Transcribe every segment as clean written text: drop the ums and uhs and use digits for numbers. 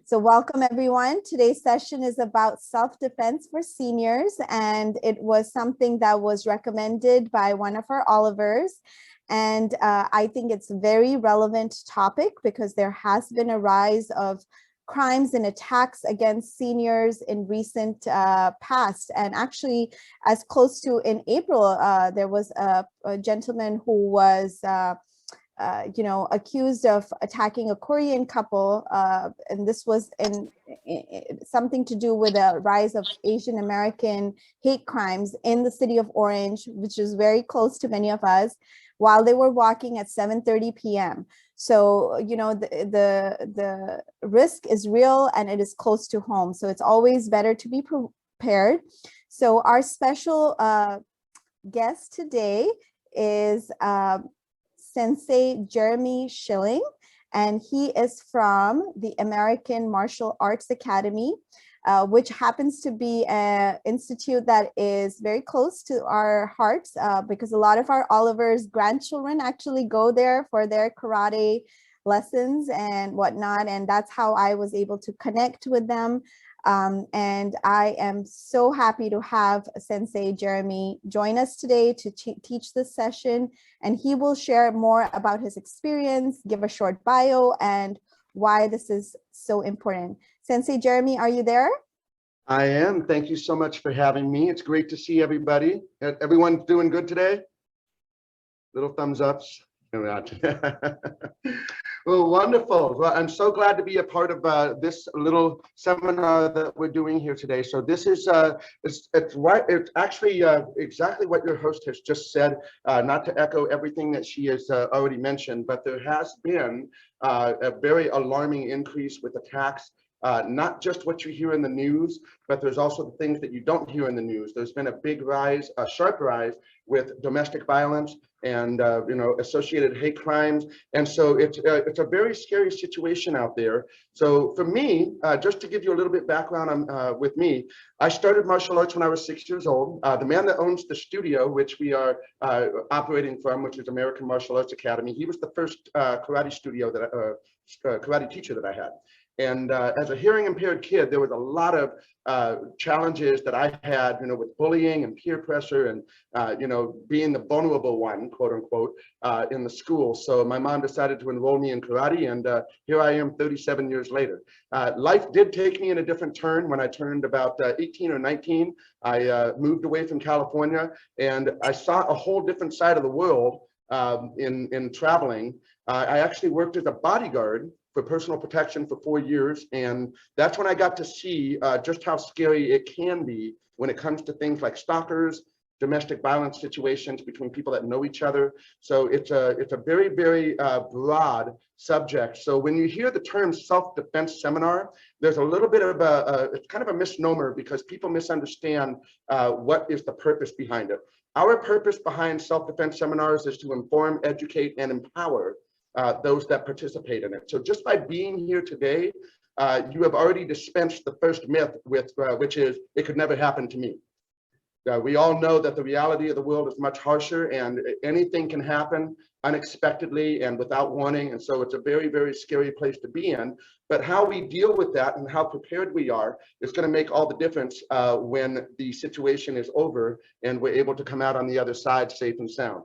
So welcome everyone. Today's session is about self-defense for seniors, and it was something that was recommended by one of our Olivers. And I think it's a very relevant topic because there has been a rise of crimes and attacks against seniors in recent past. And actually, as close to in April, there was a gentleman who was accused of attacking a Korean couple, and this was in something to do with a rise of Asian American hate crimes in the city of Orange, which is very close to many of us, while they were walking at 7:30 p.m. So, the risk is real and it is close to home. So it's always better to be prepared. So our special guest today is Sensei Jeremy Schilling, and he is from the American Martial Arts Academy, which happens to be an institute that is very close to our hearts because a lot of our Oliver's grandchildren actually go there for their karate lessons and whatnot, and that's how I was able to connect with them. And I am so happy to have Sensei Jeremy join us today to teach this session, and he will share more about his experience, give a short bio, and why this is so important. Sensei Jeremy, are you there? I am. Thank you so much for having me. It's great to see everybody. Everyone's doing good today? Little thumbs ups. Well, wonderful. Well, I'm so glad to be a part of this little seminar that we're doing here today. So this is it's actually exactly what your host has just said. Not to echo everything that she has already mentioned, but there has been a very alarming increase with attacks. Not just what you hear in the news, but there's also the things that you don't hear in the news. There's been a big rise, a sharp rise with domestic violence and associated hate crimes, and so it's a very scary situation out there. So for me, just to give you a little bit background on with me, I started martial arts when I was 6 years old. The man that owns the studio, which we are operating from, which is American Martial Arts Academy, he was the first karate studio that karate teacher that I had. And as a hearing impaired kid, there was a lot of challenges that I had, with bullying and peer pressure and, being the vulnerable one, quote unquote, in the school. So my mom decided to enroll me in karate, and here I am 37 years later. Life did take me in a different turn. When I turned about 18 or 19, I moved away from California, and I saw a whole different side of the world in traveling. I actually worked as a bodyguard for personal protection for 4 years, and that's when I got to see just how scary it can be when it comes to things like stalkers, domestic violence situations between people that know each other. So it's a very, very broad subject. So when you hear the term self-defense seminar, there's a little bit of it's kind of a misnomer because people misunderstand what is the purpose behind it. Our purpose behind self-defense seminars is to inform, educate, and empower those that participate in it. So just by being here today, you have already dispensed the first myth with which is it could never happen to me. We all know that the reality of the world is much harsher, and anything can happen unexpectedly and without warning. And so it's a very, very scary place to be in. But how we deal with that and how prepared we are is going to make all the difference when the situation is over and we're able to come out on the other side safe and sound.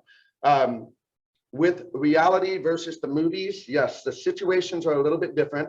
With reality versus the movies, yes, the situations are a little bit different.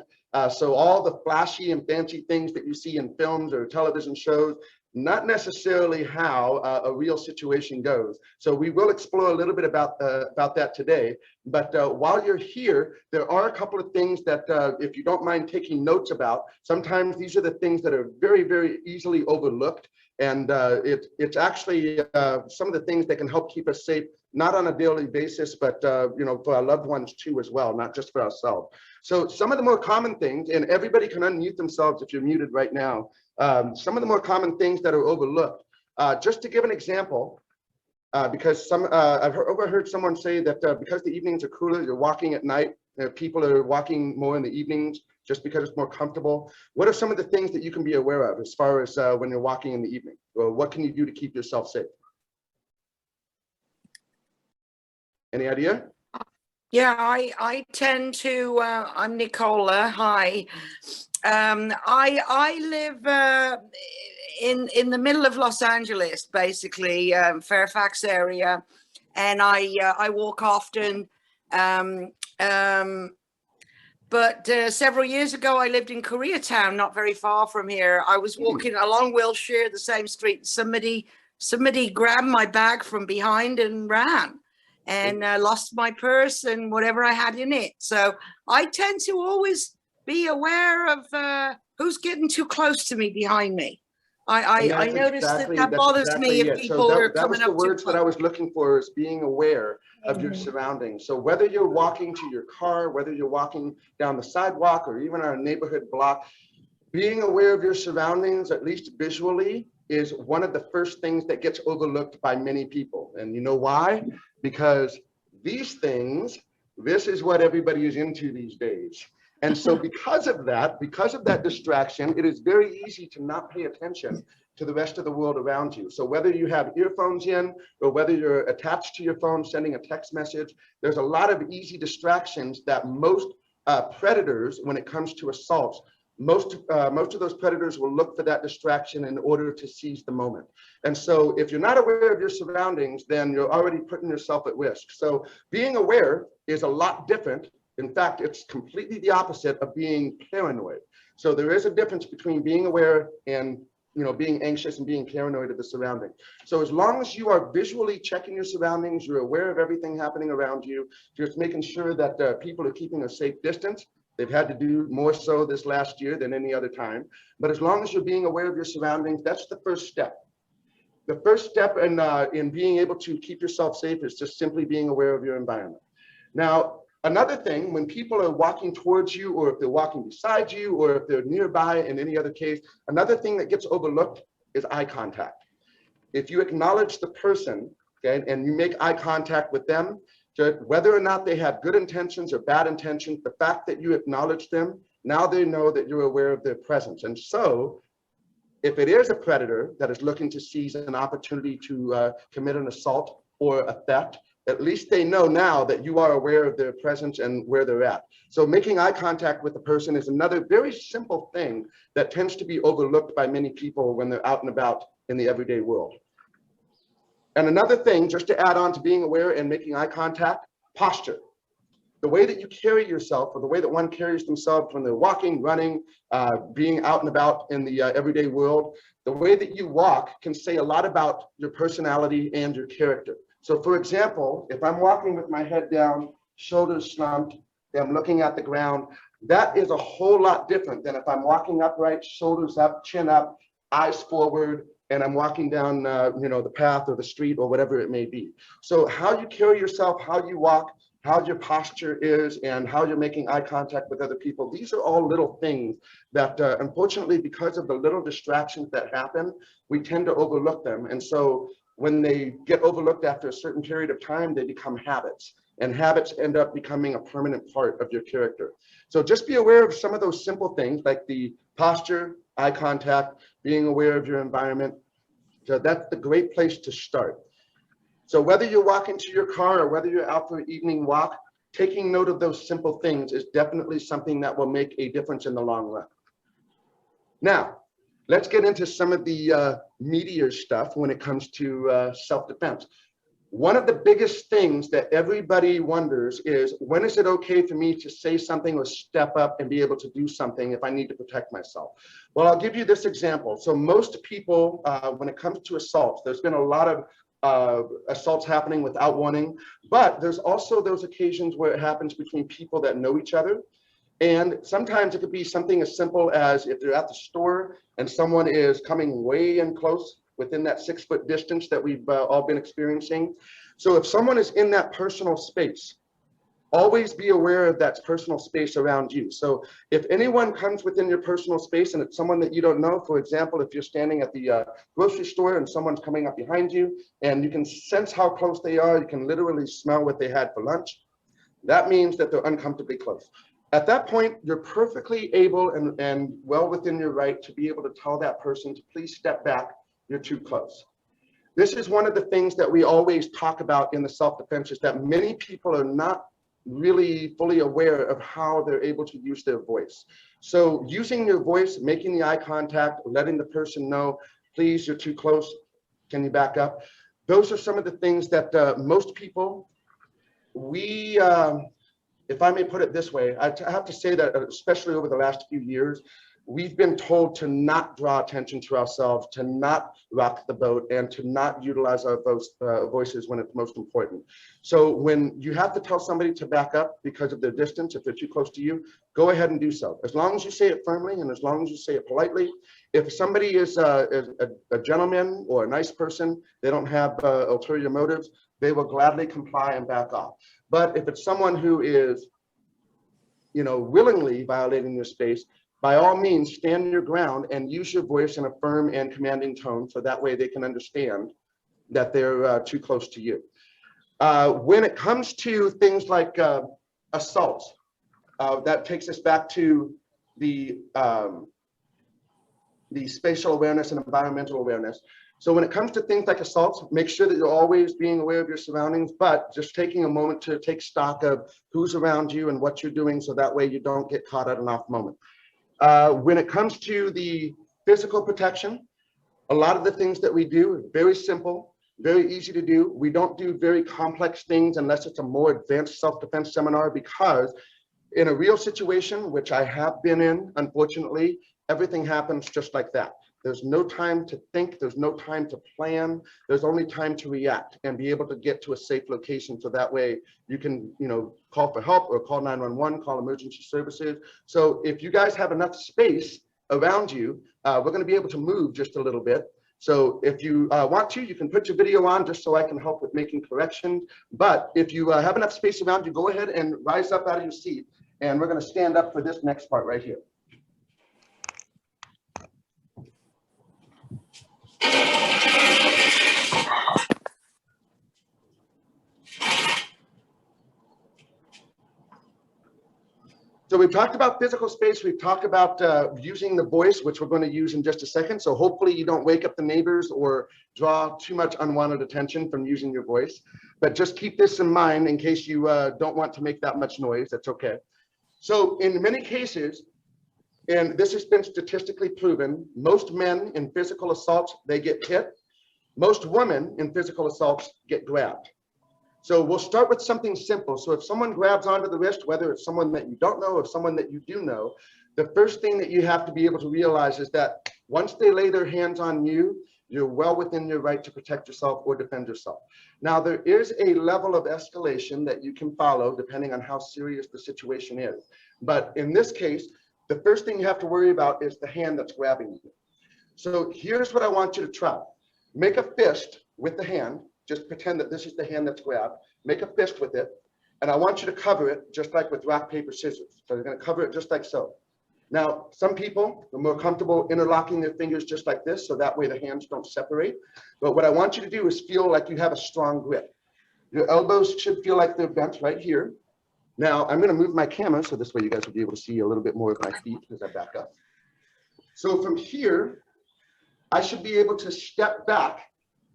So all the flashy and fancy things that you see in films or television shows, not necessarily how a real situation goes. So we will explore a little bit about that today. But while you're here, there are a couple of things that if you don't mind taking notes about, sometimes these are the things that are very, very easily overlooked. And it's actually some of the things that can help keep us safe, not on a daily basis, but for our loved ones too as well, not just for ourselves. So some of the more common things, and everybody can unmute themselves if you're muted right now. Some of the more common things that are overlooked. Just to give an example, because I've overheard someone say that because the evenings are cooler, you're walking at night. People are walking more in the evenings just because it's more comfortable. What are some of the things that you can be aware of as far as when you're walking in the evening? Or what can you do to keep yourself safe? Any idea? Yeah, I tend to, I'm Nicola, hi. I live in the middle of Los Angeles, basically, Fairfax area, and I walk often. Um, but several years ago, I lived in Koreatown, not very far from here. I was walking along Wilshire, the same street. Somebody grabbed my bag from behind and ran, and lost my purse and whatever I had in it. So I tend to always be aware of who's getting too close to me behind me. I noticed that bothers me if it. So people are that was coming the up too words that close. I was looking for, is being aware of your surroundings. So whether you're walking to your car, whether you're walking down the sidewalk or even on a neighborhood block, being aware of your surroundings, at least visually, is one of the first things that gets overlooked by many people. And you know why? Because these things, this is what everybody is into these days. And so because of that distraction, it is very easy to not pay attention to the rest of the world around you. So whether you have earphones in or whether you're attached to your phone sending a text message, there's a lot of easy distractions that most predators, when it comes to assaults, most of those predators will look for that distraction in order to seize the moment. And so if you're not aware of your surroundings, then you're already putting yourself at risk. So being aware is a lot different. In fact, it's completely the opposite of being paranoid. So there is a difference between being aware and being anxious and being paranoid of the surrounding. So as long as you are visually checking your surroundings, you're aware of everything happening around you, just making sure that people are keeping a safe distance. They've had to do more so this last year than any other time. But as long as you're being aware of your surroundings, that's the first step. The first step in being able to keep yourself safe is just simply being aware of your environment. Now, another thing, when people are walking towards you, or if they're walking beside you, or if they're nearby in any other case, another thing that gets overlooked is eye contact. If you acknowledge the person, okay, and you make eye contact with them, whether or not they have good intentions or bad intentions, the fact that you acknowledge them, now they know that you're aware of their presence. And so if it is a predator that is looking to seize an opportunity to commit an assault or a theft, at least they know now that you are aware of their presence and where they're at. So making eye contact with the person is another very simple thing that tends to be overlooked by many people when they're out and about in the everyday world. And another thing, just to add on to being aware and making eye contact, posture. The way that you carry yourself, or the way that one carries themselves when they're walking, running, being out and about in the everyday world, the way that you walk can say a lot about your personality and your character. So for example, if I'm walking with my head down, shoulders slumped, and I'm looking at the ground, that is a whole lot different than if I'm walking upright, shoulders up, chin up, eyes forward, and I'm walking down the path or the street or whatever it may be. So how you carry yourself, how you walk, how your posture is, and how you're making eye contact with other people, these are all little things that unfortunately, because of the little distractions that happen, we tend to overlook them. And so when they get overlooked after a certain period of time, they become habits, and habits end up becoming a permanent part of your character. So just be aware of some of those simple things like the posture, eye contact, being aware of your environment. So that's the great place to start. So whether you're walking to your car or whether you're out for an evening walk, taking note of those simple things is definitely something that will make a difference in the long run. Now, let's get into some of the meatier stuff when it comes to self-defense. One of the biggest things that everybody wonders is, when is it okay for me to say something or step up and be able to do something if I need to protect myself? Well, I'll give you this example. So most people, when it comes to assaults, there's been a lot of assaults happening without warning, but there's also those occasions where it happens between people that know each other. And sometimes it could be something as simple as if you're at the store and someone is coming way in close within that 6-foot distance that we've all been experiencing. So if someone is in that personal space, always be aware of that personal space around you. So if anyone comes within your personal space and it's someone that you don't know, for example, if you're standing at the grocery store and someone's coming up behind you and you can sense how close they are, you can literally smell what they had for lunch, that means that they're uncomfortably close. At that point, you're perfectly able and well within your right to be able to tell that person to please step back, you're too close. This is one of the things that we always talk about in the self-defense, is that many people are not really fully aware of how they're able to use their voice. So using your voice, making the eye contact, letting the person know, please, you're too close, can you back up? Those are some of the things that most people, if I may put it this way, I have to say that especially over the last few years, we've been told to not draw attention to ourselves, to not rock the boat, and to not utilize our voices when it's most important. So when you have to tell somebody to back up because of their distance, if they're too close to you, go ahead and do so. As long as you say it firmly and as long as you say it politely. If somebody is a gentleman or a nice person, they don't have ulterior motives, they will gladly comply and back off. But if it's someone who is, willingly violating your space, by all means, stand your ground and use your voice in a firm and commanding tone so that way they can understand that they're too close to you. When it comes to things like assaults, that takes us back to the spatial awareness and environmental awareness. So when it comes to things like assaults, make sure that you're always being aware of your surroundings, but just taking a moment to take stock of who's around you and what you're doing so that way you don't get caught at an off moment. When it comes to the physical protection, a lot of the things that we do are very simple, very easy to do. We don't do very complex things unless it's a more advanced self-defense seminar, because in a real situation, which I have been in, unfortunately, everything happens just like that. There's no time to think, there's no time to plan, there's only time to react and be able to get to a safe location so that way you can, call for help or call 911, call emergency services. So if you guys have enough space around you, we're going to be able to move just a little bit. So if you want to, you can put your video on just so I can help with making corrections. But if you have enough space around you, go ahead and rise up out of your seat. And we're going to stand up for this next part right here. So we've talked about physical space. We've talked about using the voice, which we're going to use in just a second. So hopefully you don't wake up the neighbors or draw too much unwanted attention from using your voice. But just keep this in mind in case you don't want to make that much noise. That's okay. So in many cases, and this has been statistically proven, most men in physical assaults, they get hit. Most women in physical assaults get grabbed. So we'll start with something simple. So if someone grabs onto the wrist, whether it's someone that you don't know or someone that you do know, the first thing that you have to be able to realize is that once they lay their hands on you, you're well within your right to protect yourself or defend yourself. Now, there is a level of escalation that you can follow depending on how serious the situation is. But in this case, the first thing you have to worry about is the hand that's grabbing you. So here's what I want you to try. Make a fist with the hand. Just pretend that this is the hand that's grabbed. Make a fist with it. And I want you to cover it just like with rock, paper, scissors. So you're going to cover it just like so. Now, some people are more comfortable interlocking their fingers just like this, so that way the hands don't separate. But what I want you to do is feel like you have a strong grip. Your elbows should feel like they're bent right here. Now, I'm going to move my camera so this way you guys will be able to see a little bit more of my feet as I back up. So from here, I should be able to step back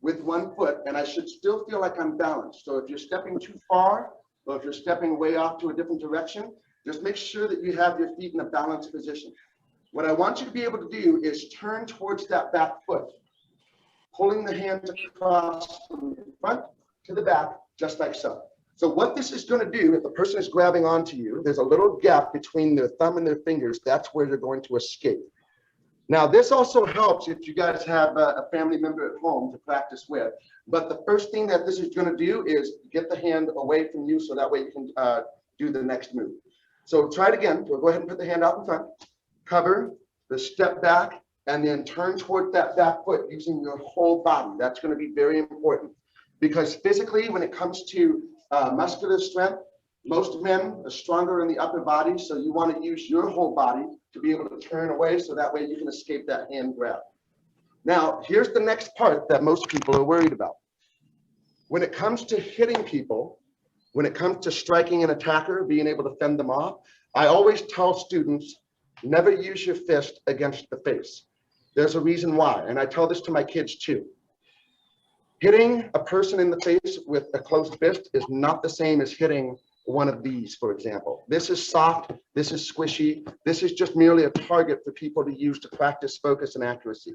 with one foot, and I should still feel like I'm balanced. So if you're stepping too far, or if you're stepping way off to a different direction, just make sure that you have your feet in a balanced position. What I want you to be able to do is turn towards that back foot, pulling the hands across from the front to the back, just like so. So what this is going to do, if the person is grabbing onto you, there's a little gap between their thumb and their fingers. That's where they're going to escape. Now, this also helps if you guys have a family member at home to practice with. But the first thing that this is going to do is get the hand away from you so that way you can do the next move. So try it again. We'll go ahead and put the hand out in front. Cover, the step back, and then turn toward that back foot using your whole body. That's going to be very important. Because physically, when it comes to muscular strength, most men are stronger in the upper body, so you want to use your whole body to be able to turn away so that way you can escape that hand grab. Now, here's the next part that most people are worried about. When it comes to hitting people, when it comes to striking an attacker, being able to fend them off, I always tell students, never use your fist against the face. There's a reason why, and I tell this to my kids too. Hitting a person in the face with a closed fist is not the same as hitting one of these, for example. This is soft, this is squishy, this is just merely a target for people to use to practice focus and accuracy.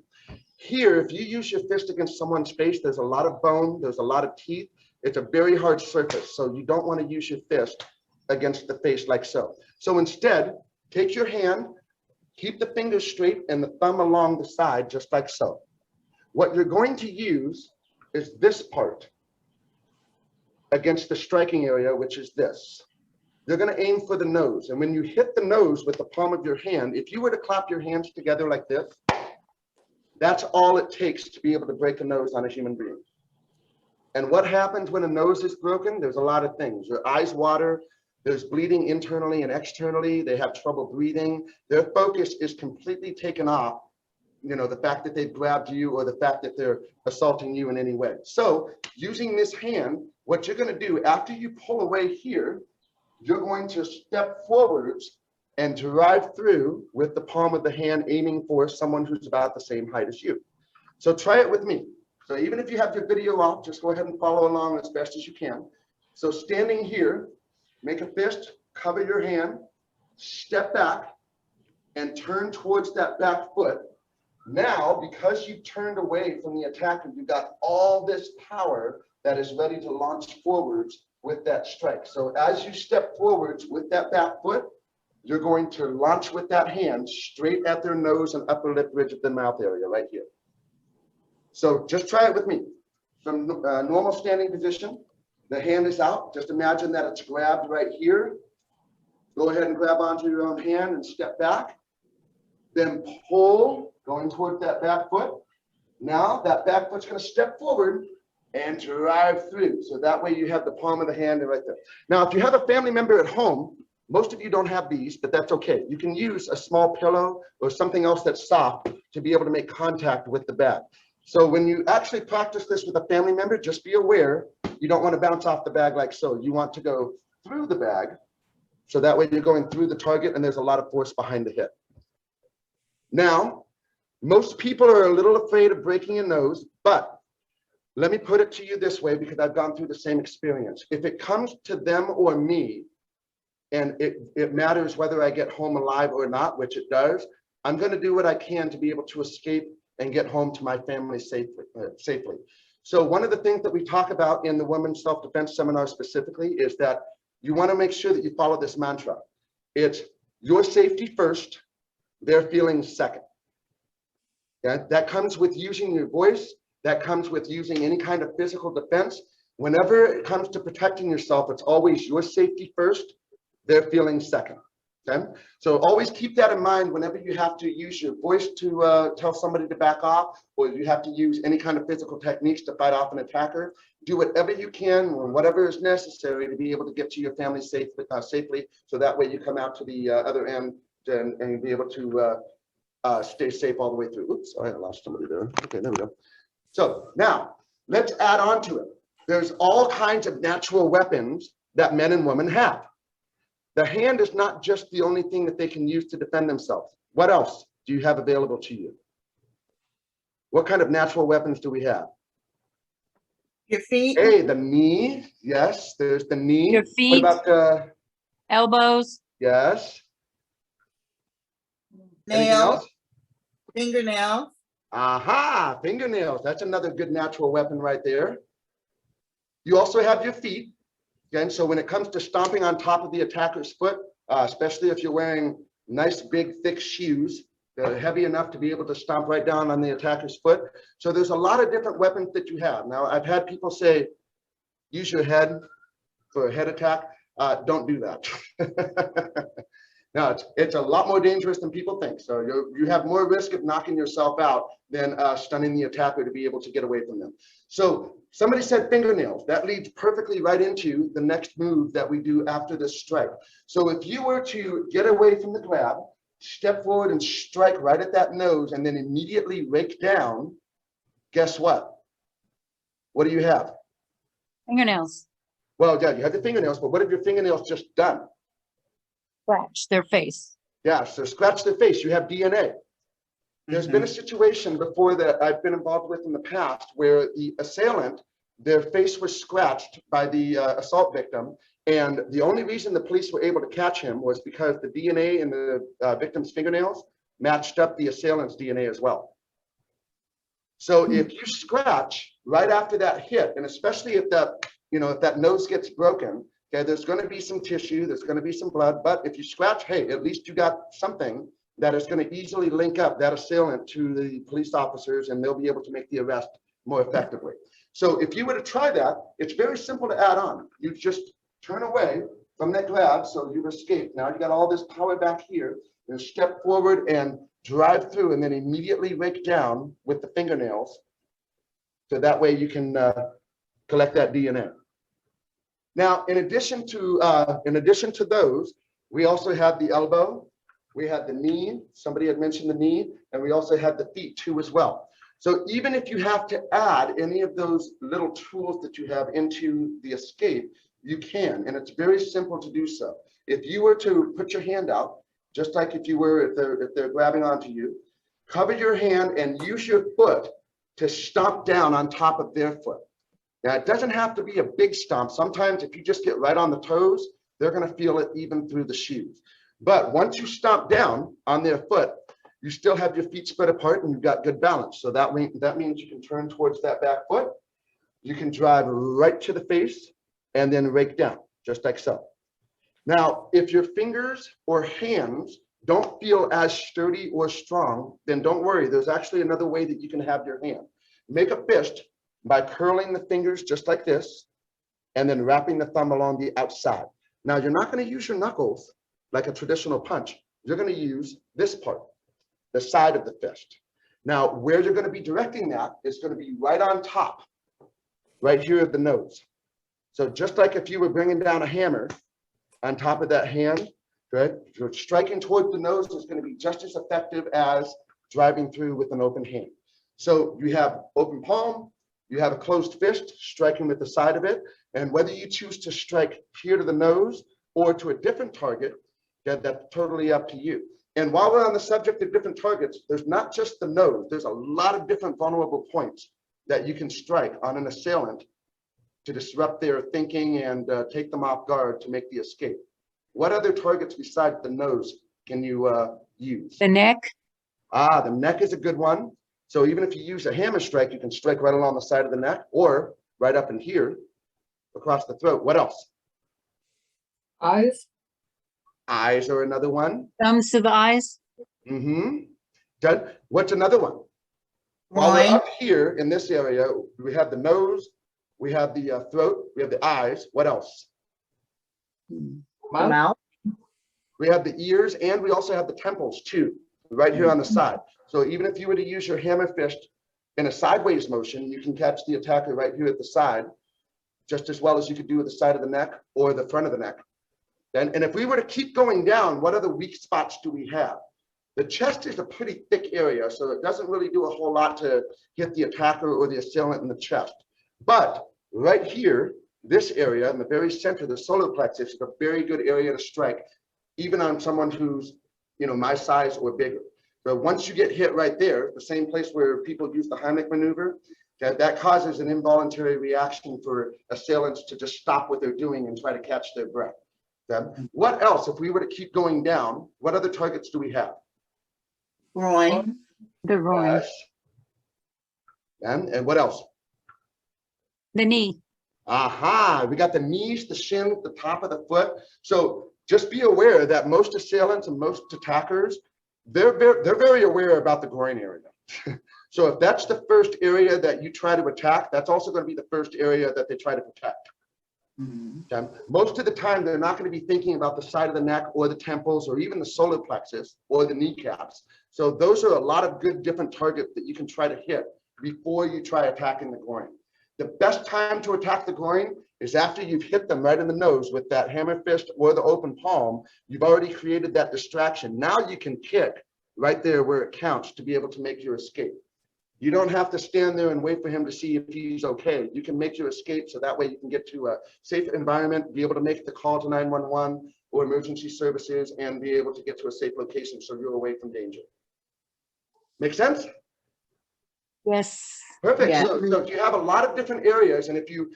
Here, if you use your fist against someone's face, there's a lot of bone, there's a lot of teeth. It's a very hard surface, so you don't want to use your fist against the face like so. So instead, take your hand, keep the fingers straight and the thumb along the side, just like so. What you're going to use is this part against the striking area, which is this. You're going to aim for the nose. And when you hit the nose with the palm of your hand, if you were to clap your hands together like this, that's all it takes to be able to break a nose on a human being. And what happens when a nose is broken? There's a lot of things. Your eyes water, there's bleeding internally and externally, they have trouble breathing, their focus is completely taken off, you know, the fact that they've grabbed you or the fact that they're assaulting you in any way. So using this hand, what you're going to do after you pull away here, you're going to step forwards and drive through with the palm of the hand, aiming for someone who's about the same height as you. So try it with me. So even if you have your video off, just go ahead and follow along as best as you can. So standing here, make a fist, cover your hand, step back, and turn towards that back foot. Now, because you turned away from the attacker, you've got all this power that is ready to launch forwards with that strike. So as you step forwards with that back foot, you're going to launch with that hand straight at their nose and upper lip ridge of the mouth area right here. So just try it with me. From normal standing position, the hand is out. Just imagine that it's grabbed right here. Go ahead and grab onto your own hand and step back. Then pull, going toward that back foot. Now that back foot's going to step forward and drive through. So that way you have the palm of the hand right there. Now, if you have a family member at home, most of you don't have these, but that's okay. You can use a small pillow or something else that's soft to be able to make contact with the bag. So when you actually practice this with a family member, just be aware, you don't want to bounce off the bag like so. You want to go through the bag. So that way you're going through the target and there's a lot of force behind the hit. Now, most people are a little afraid of breaking a nose, but let me put it to you this way, because I've gone through the same experience. If it comes to them or me, and it matters whether I get home alive or not, which it does, I'm going to do what I can to be able to escape and get home to my family safely. So one of the things that we talk about in the Women's Self-Defense Seminar specifically is that you want to make sure that you follow this mantra. It's your safety first, their feelings second. Yeah, that comes with using your voice. That comes with using any kind of physical defense. Whenever it comes to protecting yourself, it's always your safety first, their feelings second. Okay? So always keep that in mind whenever you have to use your voice to tell somebody to back off, or you have to use any kind of physical techniques to fight off an attacker. Do whatever you can or whatever is necessary to be able to get to your family safely, so that way you come out to the other end and be able to stay safe all the way through. Oops, I lost somebody there. Okay, there we go. So now let's add on to it. There's all kinds of natural weapons that men and women have. The hand is not just the only thing that they can use to defend themselves. What else do you have available to you? What kind of natural weapons do we have? Your feet. Hey, the knee. Yes, there's the knee. Your feet. What about the Elbows. yes? Anything Nails. else? Fingernails. Aha, fingernails. That's another good natural weapon right there. You also have your feet. Again, so when it comes to stomping on top of the attacker's foot, especially if you're wearing nice, big, thick shoes that are heavy enough to be able to stomp right down on the attacker's foot. So there's a lot of different weapons that you have. Now, I've had people say, use your head for a head attack. Don't do that. No, it's a lot more dangerous than people think. So you have more risk of knocking yourself out than stunning the attacker to be able to get away from them. So somebody said fingernails. That leads perfectly right into the next move that we do after this strike. So if you were to get away from the grab, step forward and strike right at that nose and then immediately rake down, guess what? What do you have? Fingernails. Well, yeah, you have the fingernails, but what have your fingernails just done? Scratch their face. Yeah, so scratch their face, you have DNA. There's been a situation before that I've been involved with in the past where the assailant, their face was scratched by the assault victim, And the only reason the police were able to catch him was because the DNA in the victim's fingernails matched up the assailant's DNA as well. So if you scratch right after that hit, and especially if that, if that nose gets broken, okay, there's going to be some tissue, there's going to be some blood, but if you scratch, hey, at least you got something that is going to easily link up that assailant to the police officers, and they'll be able to make the arrest more effectively. So if you were to try that, it's very simple to add on. You just turn away from that grab, so you've escaped. Now you got all this power back here, and step forward and drive through, and then immediately rake down with the fingernails, so that way you can collect that DNA. Now, in addition to those, we also had the elbow, we had the knee, somebody had mentioned the knee, and we also had the feet too as well. So even if you have to add any of those little tools that you have into the escape, you can, and it's very simple to do so. If you were to put your hand out, just like if you were, if they're grabbing onto you, cover your hand and use your foot to stomp down on top of their foot. Now, it doesn't have to be a big stomp. Sometimes if you just get right on the toes, they're going to feel it even through the shoes. But once you stomp down on their foot, you still have your feet spread apart and you've got good balance. So that means you can turn towards that back foot. You can drive right to the face and then rake down, just like so. Now, if your fingers or hands don't feel as sturdy or strong, then don't worry. There's actually another way that you can have your hand. Make a fist by curling the fingers just like this, and then wrapping the thumb along the outside. Now, you're not going to use your knuckles like a traditional punch. You're going to use this part, the side of the fist. Now, where you're going to be directing that is going to be right on top, right here at the nose. So just like if you were bringing down a hammer on top of that hand, good, you're striking toward the nose is going to be just as effective as driving through with an open hand. So you have open palm, you have a closed fist striking with the side of it, and whether you choose to strike here to the nose or to a different target, that's totally up to you. And while we're on the subject of different targets, there's not just the nose, there's a lot of different vulnerable points that you can strike on an assailant to disrupt their thinking and take them off guard to make the escape. What other targets besides the nose can you use? The neck. Ah, the neck is a good one. So even if you use a hammer strike, you can strike right along the side of the neck or right up in here across the throat. What else? Eyes. Eyes are another one. Thumbs to the eyes. Good. What's another one? While we're up here in this area, we have the nose, we have the throat, we have the eyes. What else? Mouth. We have the ears, and we also have the temples too, right here on the side. So even if you were to use your hammer fist in a sideways motion, you can catch the attacker right here at the side, just as well as you could do with the side of the neck or the front of the neck. And if we were to keep going down, what other weak spots do we have? The chest is a pretty thick area, so it doesn't really do a whole lot to hit the attacker or the assailant in the chest. But right here, this area in the very center, the solar plexus, is a very good area to strike, even on someone who's, my size or bigger. So once you get hit right there, the same place where people use the Heimlich maneuver, that causes an involuntary reaction for assailants to just stop what they're doing and try to catch their breath. What else, if we were to keep going down, what other targets do we have? Groin. The groin. Yes. And what else? The knee. Aha, we got the knees, the shin, the top of the foot. So just be aware that most assailants and most attackers, they're very aware about the groin area. So if that's the first area that you try to attack, that's also going to be the first area that they try to protect. Most of the time, they're not going to be thinking about the side of the neck or the temples or even the solar plexus or the kneecaps. So those are a lot of good different targets that you can try to hit before you try attacking the groin. The best time to attack the groin is after you've hit them right in the nose with that hammer fist or the open palm. You've already created that distraction. Now you can kick right there where it counts to be able to make your escape. You don't have to stand there and wait for him to see if he's okay. You can make your escape so that way you can get to a safe environment, be able to make the call to 911 or emergency services, and be able to get to a safe location so you're away from danger. Make sense? Yes. Perfect. Yeah. So if you have a lot of different areas, and if you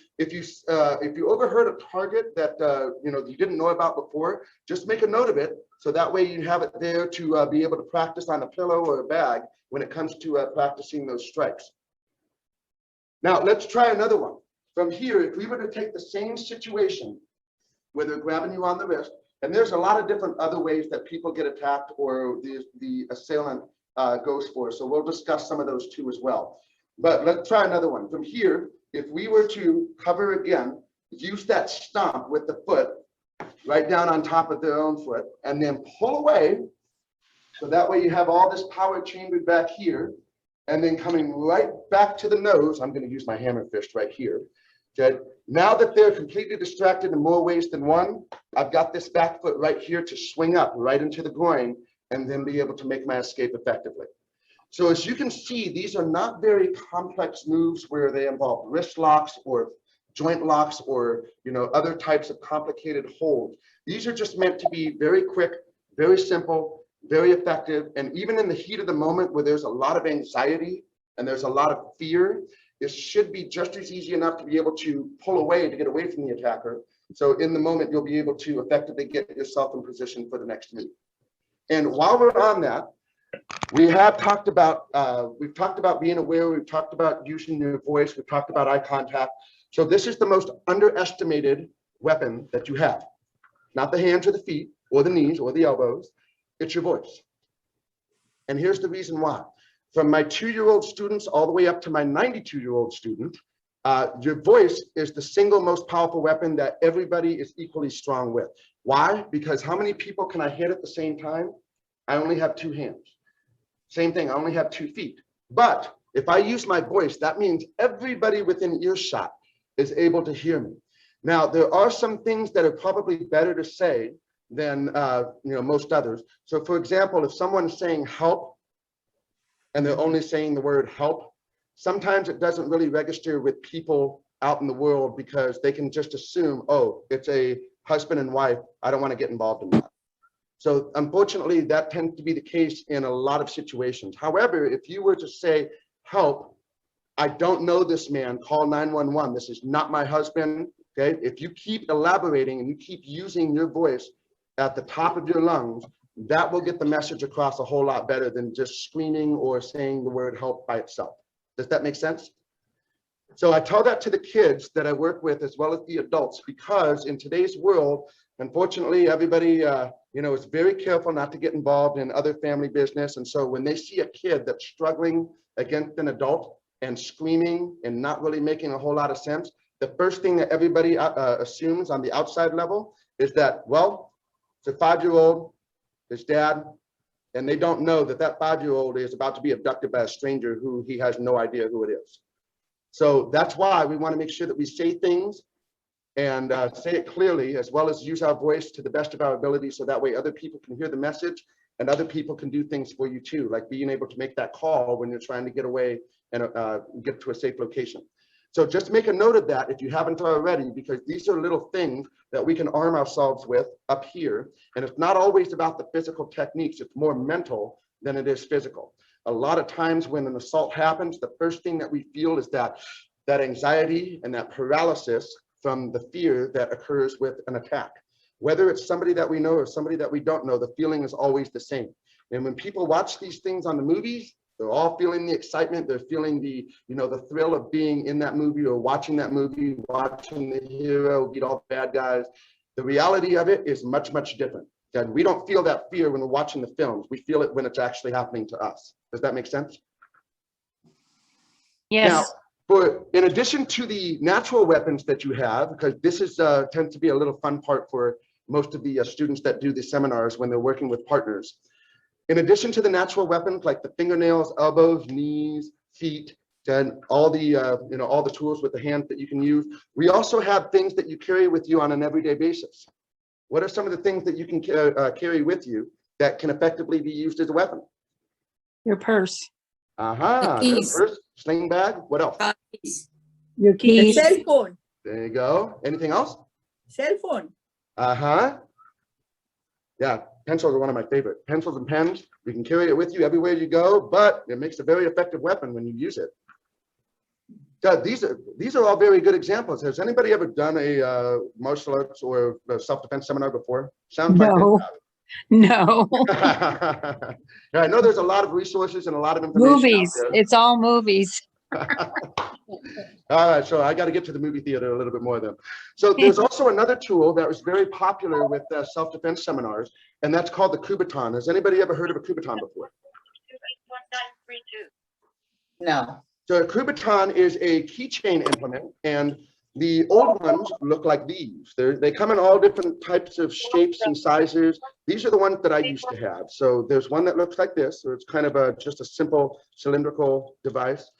overheard a target that you didn't know about before, just make a note of it. So that way you have it there to be able to practice on a pillow or a bag when it comes to practicing those strikes. Now let's try another one. From here, if we were to take the same situation where they're grabbing you on the wrist, and there's a lot of different other ways that people get attacked or the assailant goes for. So we'll discuss some of those too as well. But let's try another one. From here, if we were to cover again, use that stomp with the foot right down on top of their own foot, and then pull away. So that way you have all this power chambered back here, and then coming right back to the nose. I'm going to use my hammer fist right here. Okay. Now that they're completely distracted in more ways than one, I've got this back foot right here to swing up right into the groin and then be able to make my escape effectively. So as you can see, these are not very complex moves where they involve wrist locks or joint locks or other types of complicated holds. These are just meant to be very quick, very simple, very effective. And even in the heat of the moment where there's a lot of anxiety and there's a lot of fear, it should be just as easy enough to be able to pull away to get away from the attacker. So in the moment, you'll be able to effectively get yourself in position for the next move. And while we're on that, we've talked about being aware, we've talked about using your voice, we've talked about eye contact. So this is the most underestimated weapon that you have. Not the hands or the feet or the knees or the elbows, it's your voice. And here's the reason why. From my 2-year-old students all the way up to my 92-year-old student, your voice is the single most powerful weapon that everybody is equally strong with. Why? Because how many people can I hit at the same time? I only have 2 hands. Same thing, I only have 2 feet. But if I use my voice, that means everybody within earshot is able to hear me. Now, there are some things that are probably better to say than most others. So for example, if someone's saying help and they're only saying the word help, sometimes it doesn't really register with people out in the world because they can just assume, oh, it's a husband and wife, I don't want to get involved in that. So unfortunately, that tends to be the case in a lot of situations. However, if you were to say, help, I don't know this man, call 911, this is not my husband, okay? If you keep elaborating and you keep using your voice at the top of your lungs, that will get the message across a whole lot better than just screaming or saying the word help by itself. Does that make sense? So I tell that to the kids that I work with as well as the adults, because in today's world, unfortunately, everybody is very careful not to get involved in other family business. And so when they see a kid that's struggling against an adult and screaming and not really making a whole lot of sense, the first thing that everybody assumes on the outside level is that, well, it's a 5-year-old, his dad, and they don't know that that 5-year-old is about to be abducted by a stranger who he has no idea who it is. So that's why we want to make sure that we say things and say it clearly, as well as use our voice to the best of our ability, so that way other people can hear the message and other people can do things for you too, like being able to make that call when you're trying to get away and get to a safe location. So just make a note of that if you haven't already, because these are little things that we can arm ourselves with up here. And it's not always about the physical techniques, it's more mental than it is physical. A lot of times when an assault happens, the first thing that we feel is that anxiety and that paralysis from the fear that occurs with an attack. Whether it's somebody that we know or somebody that we don't know, the feeling is always the same. And when people watch these things on the movies, they're all feeling the excitement, they're feeling the thrill of being in that movie or watching that movie, watching the hero beat all the bad guys. The reality of it is much, much different. And we don't feel that fear when we're watching the films. We feel it when it's actually happening to us. Does that make sense? Yes. Now, in addition to the natural weapons that you have, because this is tends to be a little fun part for most of the students that do the seminars when they're working with partners. In addition to the natural weapons like the fingernails, elbows, knees, feet, and all the all the tools with the hands that you can use, we also have things that you carry with you on an everyday basis. What are some of the things that you can carry with you that can effectively be used as a weapon? Your purse. The keys. purse, sling bag, what else? Your keys. Cell phone. There you go. Anything else? Cell phone. Yeah, pencils are one of my favorite. Pencils and pens, you can carry it with you everywhere you go, but it makes a very effective weapon when you use it. These are all very good examples. Has anybody ever done a martial arts or a self-defense seminar before? Sounds like No, no. yeah, I know there's a lot of resources and a lot of information Movies. out there. It's all movies. All right, so I got to get to the movie theater a little bit more then. So there's also another tool that was very popular with self-defense seminars, and that's called the Kubaton. Has anybody ever heard of a Kubaton before? No. So a Kubaton is a keychain implement, and the old ones look like these. They come in all different types of shapes and sizes. These are the ones that I used to have. So there's one that looks like this, so it's kind of just a simple cylindrical device.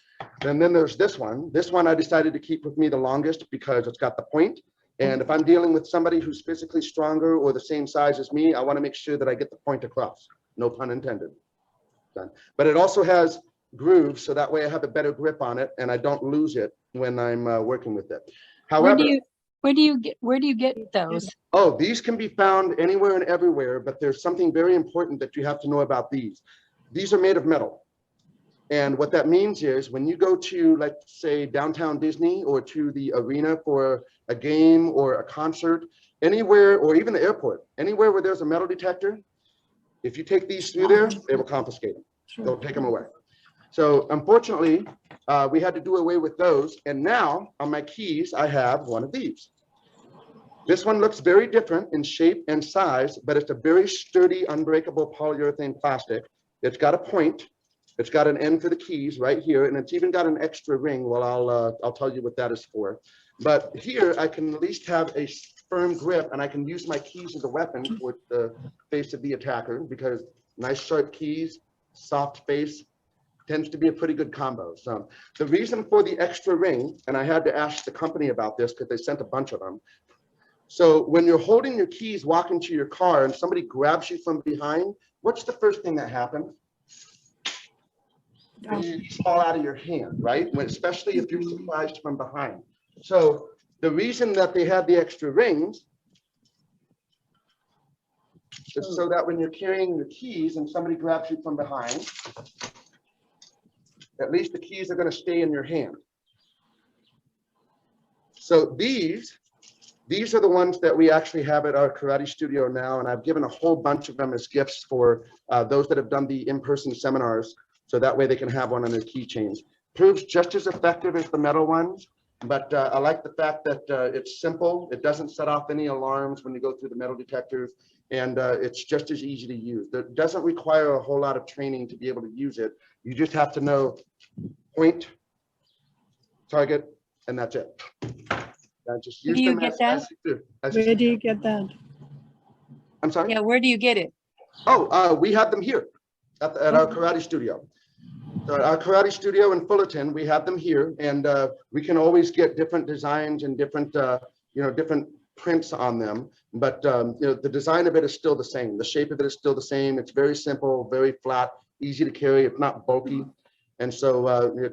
And then there's this one. This one I decided to keep with me the longest because it's got the point. And if I'm dealing with somebody who's physically stronger or the same size as me, I want to make sure that I get the point across. No pun intended. Done. But it also has grooves, so that way I have a better grip on it and I don't lose it when I'm working with it. However, Where do you get those? oh, these can be found anywhere and everywhere, but there's something very important that you have to know about these. These are made of metal. And what that means is when you go to, let's say, downtown Disney or to the arena for a game or a concert, anywhere, or even the airport, anywhere where there's a metal detector, if you take these through there, they will confiscate them. They'll take them away. So unfortunately, we had to do away with those. And now on my keys, I have one of these. This one looks very different in shape and size, but it's a very sturdy, unbreakable polyurethane plastic. It's got a point. It's got an end for the keys right here, and it's even got an extra ring. Well, I'll tell you what that is for. But here I can at least have a firm grip, and I can use my keys as a weapon with the face of the attacker, because nice sharp keys, soft face, tends to be a pretty good combo. So the reason for the extra ring, and I had to ask the company about this because they sent a bunch of them. So when you're holding your keys, walking to your car, and somebody grabs you from behind, what's the first thing that happens? You fall out of your hand, right? Especially if you're surprised from behind. So the reason that they had the extra rings is so that when you're carrying your keys and somebody grabs you from behind, at least the keys are going to stay in your hand. So these are the ones that we actually have at our karate studio now, and I've given a whole bunch of them as gifts for those that have done the in-person seminars, so that way they can have one on their keychains. Proves just as effective as the metal ones, but I like the fact that it's simple. It doesn't set off any alarms when you go through the metal detectors, and it's just as easy to use. It doesn't require a whole lot of training to be able to use it. You just have to know point, target, and that's it. Just use them as you do. Where do you get that? I'm sorry? Yeah, where do you get it? Oh, we have them here at our karate studio. So our karate studio in Fullerton, we have them here, and we can always get different designs and different, different prints on them. But the design of it is still the same. The shape of it is still the same. It's very simple, very flat, easy to carry. It's not bulky. And so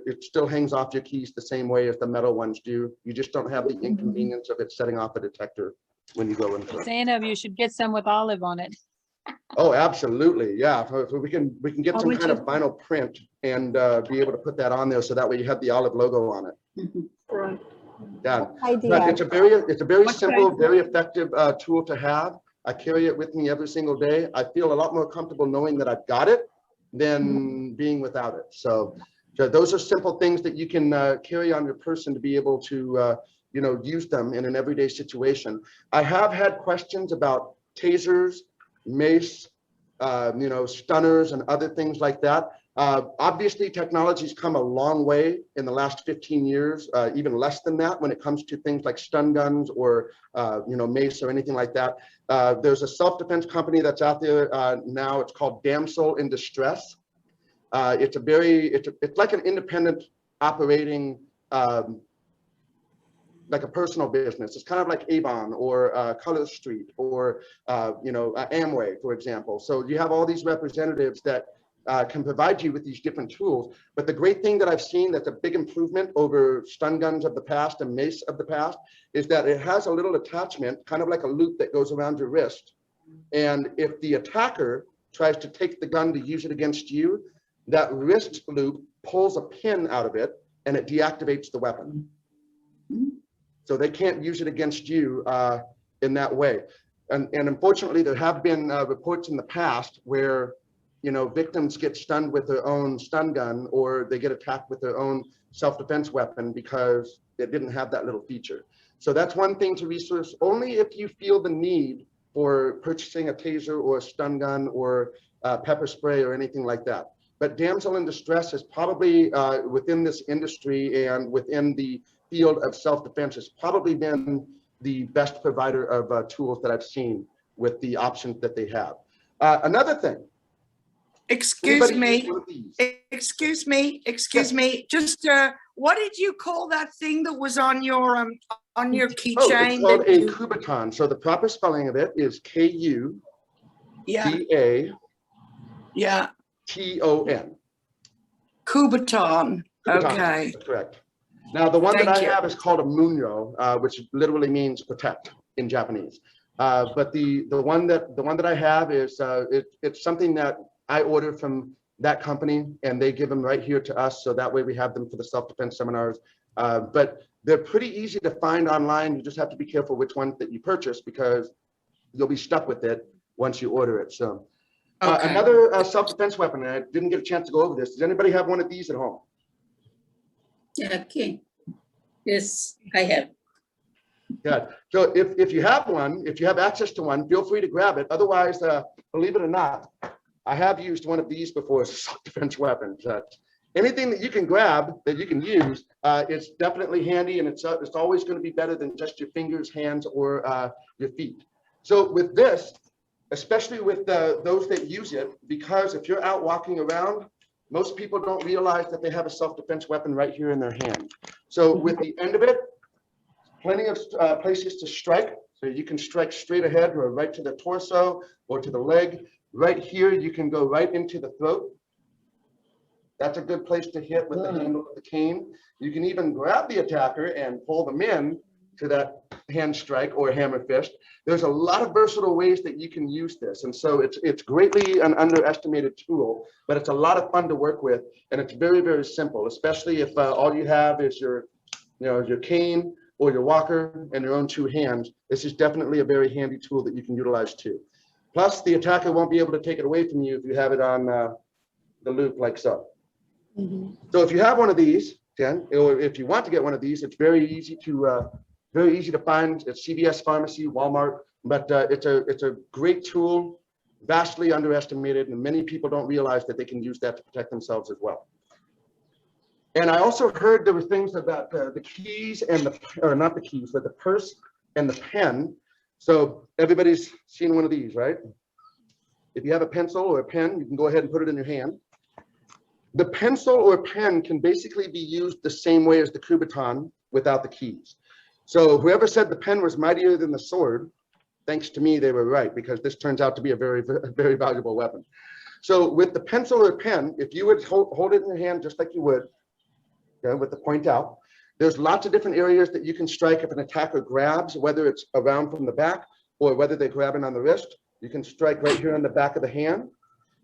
it still hangs off your keys the same way as the metal ones do. You just don't have the inconvenience of it setting off a detector when you go into it. Saying of you should get some with olive on it. Oh, absolutely. Yeah. So we can get some kind of vinyl print and be able to put that on there, so that way you have the olive logo on it. Right. Yeah. Idea. But it's a very simple, very effective tool to have. I carry it with me every single day. I feel a lot more comfortable knowing that I've got it than being without it. So those are simple things that you can carry on your person to be able to use them in an everyday situation. I have had questions about tasers, mace, stunners, and other things like that. Obviously, technology's come a long way in the last 15 years, even less than that when it comes to things like stun guns or mace or anything like that. There's a self-defense company that's out there now. It's called Damsel in Distress. It's like an independent operating, like a personal business. It's kind of like Avon or Color Street or Amway, for example. So you have all these representatives that can provide you with these different tools. But the great thing that I've seen that's a big improvement over stun guns of the past and mace of the past is that it has a little attachment, kind of like a loop that goes around your wrist. And if the attacker tries to take the gun to use it against you, that wrist loop pulls a pin out of it, and it deactivates the weapon. So they can't use it against you in that way. And unfortunately, there have been reports in the past where, you know, victims get stunned with their own stun gun, or they get attacked with their own self-defense weapon because it didn't have that little feature. So that's one thing to research. Only if you feel the need for purchasing a taser or a stun gun or pepper spray or anything like that. But damsel in distress is probably within this industry and within the field of self-defense has probably been the best provider of tools that I've seen with the options that they have. Another thing. Excuse me. Yes. Just what did you call that thing that was on your keychain? Oh, it's called a Kubaton. So the proper spelling of it is Kubaton. Yeah. Kubaton. Okay. That's correct. Now the one that Thank I you. have is called a munyo, which literally means protect in Japanese. But the one that I have is it's something that I ordered from that company, and they give them right here to us, so that way we have them for the self-defense seminars. But they're pretty easy to find online. You just have to be careful which one that you purchase, because you'll be stuck with it once you order it. So Okay. another self-defense weapon, and I didn't get a chance to go over this. Does anybody have one of these at home? Okay. Yes, I have. Yeah. So if you have one, if you have access to one, feel free to grab it. Otherwise, believe it or not, I have used one of these before as a self-defense weapon. Anything that you can grab that you can use, it's definitely handy, and it's always going to be better than just your fingers, hands, or your feet. So with this, especially with those that use it, because if you're out walking around, most people don't realize that they have a self-defense weapon right here in their hand. So with the end of it, plenty of places to strike. So you can strike straight ahead or right to the torso or to the leg. Right here, you can go right into the throat. That's a good place to hit with the handle of the cane. You can even grab the attacker and pull them in to that hand strike or hammer fist. There's a lot of versatile ways that you can use this. And so it's greatly an underestimated tool, but it's a lot of fun to work with. And it's very, very simple, especially if all you have is your cane or your walker and your own two hands. This is definitely a very handy tool that you can utilize too. Plus, the attacker won't be able to take it away from you if you have it on the loop like so. So if you have one of these, Jen, or if you want to get one of these, it's very easy to find at CVS Pharmacy, Walmart. But it's a great tool, vastly underestimated, and many people don't realize that they can use that to protect themselves as well. And I also heard there were things about the keys and not the keys, but the purse and the pen. So everybody's seen one of these, right? If you have a pencil or a pen, you can go ahead and put it in your hand. The pencil or pen can basically be used the same way as the Kubaton without the keys. So whoever said the pen was mightier than the sword, thanks to me, they were right, because this turns out to be a very, very valuable weapon. So with the pencil or pen, if you would hold it in your hand just like you would, with the point out, there's lots of different areas that you can strike if an attacker grabs, whether it's around from the back or whether they're grabbing on the wrist. You can strike right here on the back of the hand.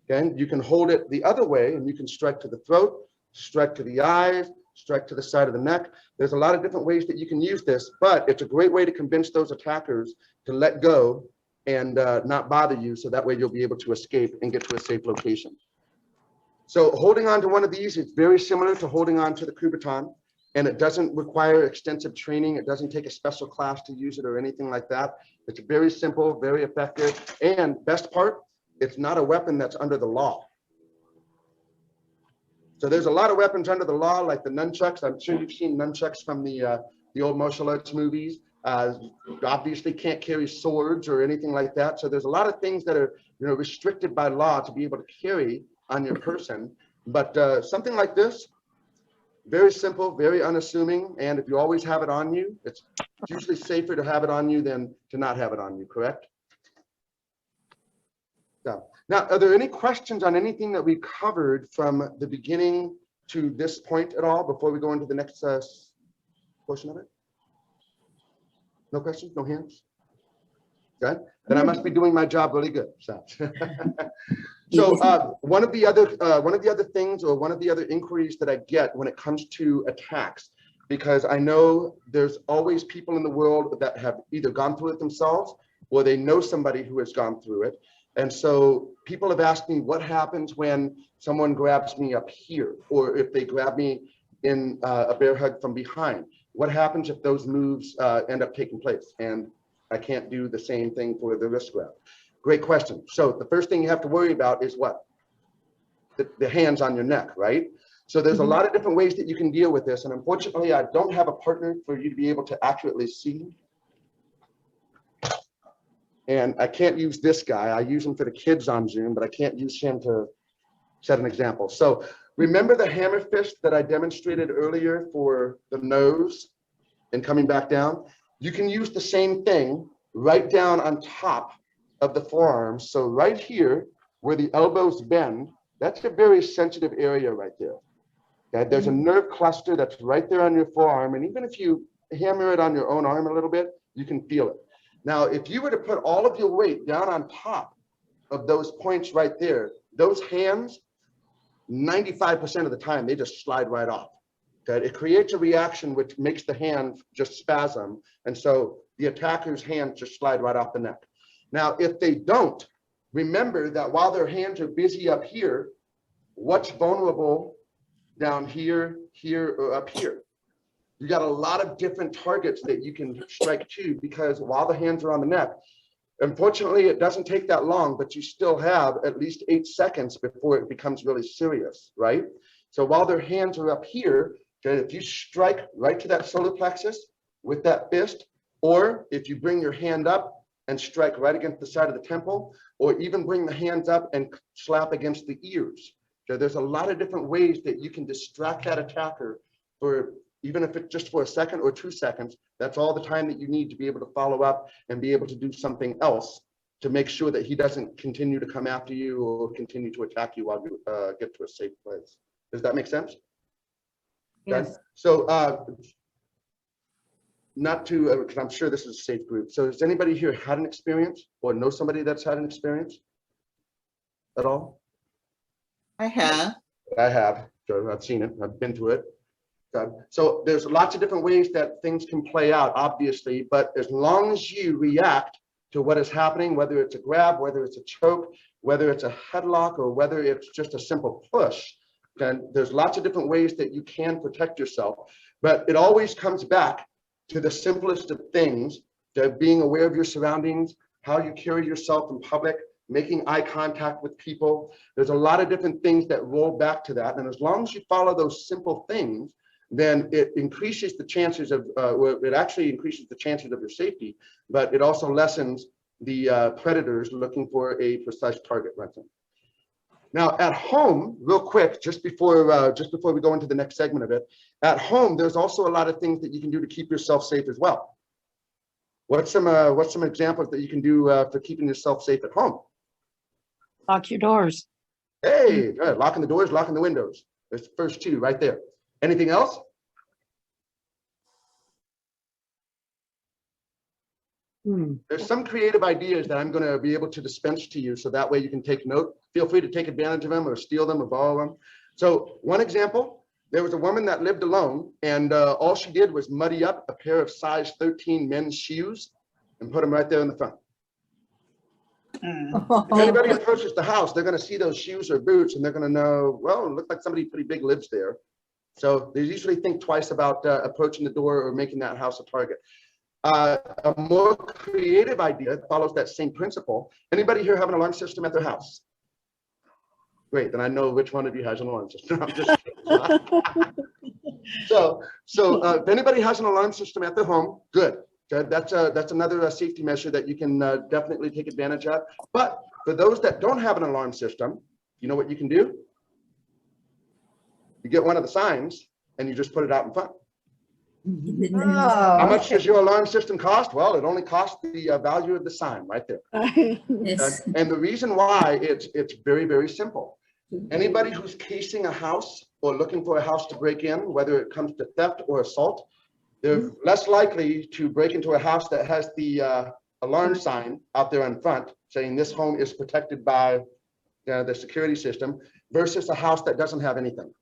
Okay, you can hold it the other way and you can strike to the throat, strike to the eyes, strike to the side of the neck. There's a lot of different ways that you can use this, but it's a great way to convince those attackers to let go and not bother you, so that way you'll be able to escape and get to a safe location. So holding on to one of these is very similar to holding on to the Kubaton, and it doesn't require extensive training. It doesn't take a special class to use it or anything like that. It's very simple, very effective, and best part, it's not a weapon that's under the law. So there's a lot of weapons under the law, like the nunchucks. I'm sure you've seen nunchucks from the old martial arts movies. Obviously can't carry swords or anything like that. So there's a lot of things that are restricted by law to be able to carry on your person. But something like this, very simple, very unassuming. And if you always have it on you, it's usually safer to have it on you than to not have it on you, correct? So, now, are there any questions on anything that we covered from the beginning to this point at all before we go into the next portion of it? No questions, no hands? Okay, then I must be doing my job really good. So one of the other things, or one of the other inquiries that I get when it comes to attacks, because I know there's always people in the world that have either gone through it themselves or they know somebody who has gone through it. And so people have asked me what happens when someone grabs me up here, or if they grab me in a bear hug from behind. What happens if those moves end up taking place and I can't do the same thing for the wrist grab? Great question. So the first thing you have to worry about is what? The hands on your neck, right? So there's a lot of different ways that you can deal with this. And unfortunately, I don't have a partner for you to be able to accurately see. And I can't use this guy. I use him for the kids on Zoom, but I can't use him to set an example. So remember the hammer fist that I demonstrated earlier for the nose and coming back down? You can use the same thing right down on top of the forearms. So right here where the elbows bend, that's a very sensitive area right there. Okay? There's a nerve cluster that's right there on your forearm. And even if you hammer it on your own arm a little bit, you can feel it. Now, if you were to put all of your weight down on top of those points right there, those hands, 95% of the time, they just slide right off. Okay? It creates a reaction which makes the hand just spasm. And so the attacker's hands just slide right off the neck. Now, if they don't, remember that while their hands are busy up here, what's vulnerable down here, here, or up here? You got a lot of different targets that you can strike to, because while the hands are on the neck, unfortunately, it doesn't take that long, but you still have at least 8 seconds before it becomes really serious, right? So while their hands are up here, if you strike right to that solar plexus with that fist, or if you bring your hand up and strike right against the side of the temple, or even bring the hands up and slap against the ears. So there's a lot of different ways that you can distract that attacker for, even if it's just for a second or 2 seconds. That's all the time that you need to be able to follow up and be able to do something else to make sure that he doesn't continue to come after you or continue to attack you while you get to a safe place. Does that make sense? Yes. Okay. So not to, because I'm sure this is a safe group. So has anybody here had an experience or know somebody that's had an experience at all? I have. I have. So I've seen it. I've been through it. So there's lots of different ways that things can play out, obviously, but as long as you react to what is happening, whether it's a grab, whether it's a choke, whether it's a headlock, or whether it's just a simple push, then there's lots of different ways that you can protect yourself. But it always comes back to the simplest of things, to being aware of your surroundings, how you carry yourself in public, making eye contact with people. There's a lot of different things that roll back to that. And as long as you follow those simple things, then it increases the chances of, it actually increases the chances of your safety, but it also lessens the predators looking for a precise target ransom. Now at home, real quick, just before we go into the next segment of it, at home, there's also a lot of things that you can do to keep yourself safe as well. What's some examples that you can do for keeping yourself safe at home? Lock your doors. Hey, good. Locking the doors, locking the windows. There's the first two right there. Anything else? There's some creative ideas that I'm going to be able to dispense to you, so that way you can take note. Feel free to take advantage of them or steal them or borrow them. So one example, there was a woman that lived alone, and all she did was muddy up a pair of size 13 men's shoes and put them right there in the front. If anybody approaches the house, they're going to see those shoes or boots, and they're going to know, well, it looks like somebody pretty big lives there. So they usually think twice about approaching the door or making that house a target. A more creative idea follows that same principle. Anybody here have an alarm system at their house? Great, then I know which one of you has an alarm system. I'm just so if anybody has an alarm system at their home, good. That's another safety measure that you can definitely take advantage of. But for those that don't have an alarm system, you know what you can do? You get one of the signs and you just put it out in front. Oh, How much does your alarm system cost? Well, it only costs the value of the sign right there. Yes. And the reason why it's very, very simple. Anybody who's casing a house or looking for a house to break in, whether it comes to theft or assault, they're less likely to break into a house that has the alarm sign out there in front saying this home is protected by the security system versus a house that doesn't have anything.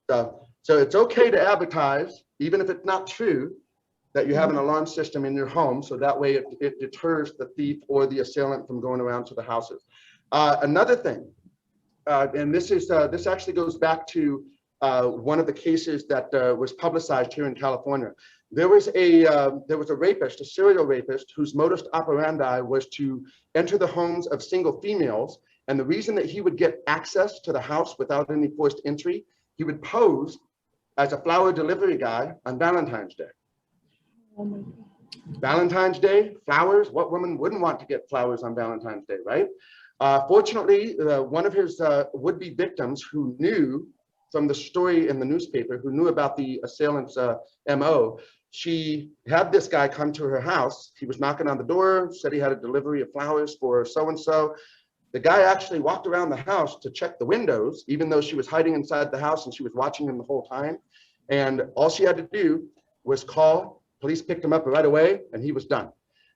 So it's okay to advertise, even if it's not true, that you have an alarm system in your home, so that way it deters the thief or the assailant from going around to the houses. Another thing, and this actually goes back to one of the cases that was publicized here in California. There was a rapist, a serial rapist, whose modus operandi was to enter the homes of single females, and the reason that he would get access to the house without any forced entry, he would pose as a flower delivery guy on Valentine's Day. Valentine's Day, flowers, what woman wouldn't want to get flowers on Valentine's Day, right? Fortunately, one of his would-be victims who knew from the story in the newspaper, who knew about the assailant's MO, she had this guy come to her house. He was knocking on the door, said he had a delivery of flowers for so-and-so. The guy actually walked around the house to check the windows, even though she was hiding inside the house and she was watching him the whole time. And all she had to do was call. Police picked him up right away and he was done.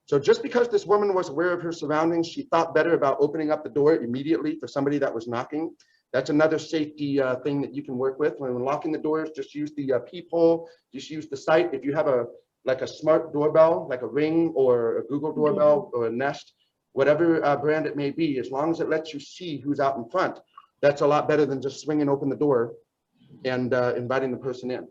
So just because this woman was aware of her surroundings, she thought better about opening up the door immediately for somebody that was knocking. That's another safety thing that you can work with. When locking the doors, just use the peephole, just use the sight. If you have like a smart doorbell, like a Ring or a Google doorbell or a Nest, whatever brand it may be, as long as it lets you see who's out in front, that's a lot better than just swinging open the door and inviting the person in.